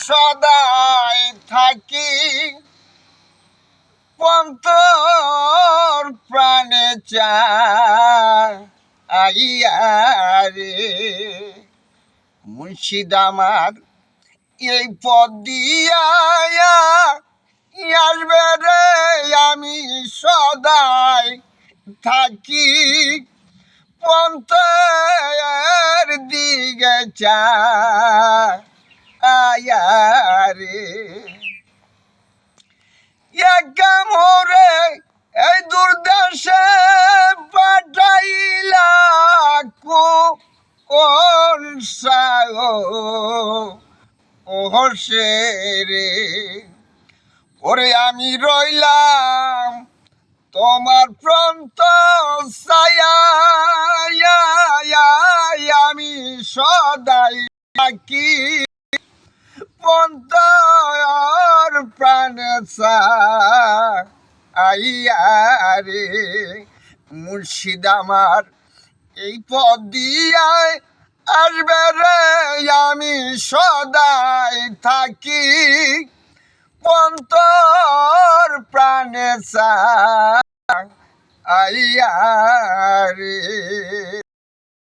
সদাই থাকি অন্তর প্রাণে চাইয়া রে মুর্শিদ আমার এই পদ দিয়া আসবে রে আমি সদাই থাকি পন্থের দিকে চাইয়া রে একা মোরে এই দুর্দশে পাঠাইলা কোন সাগো ওহসে রে ওরে আমি রইলাম তোমার প্রান্ত ছায়া আমি সদাই থাকি পন্তর প্রাণে চাইয়া রে মুর্শিদ আমার এই পদ দিয়ায় আসবে রে আমি সদাই থাকি পন্তর প্রাণে চাইয়া রে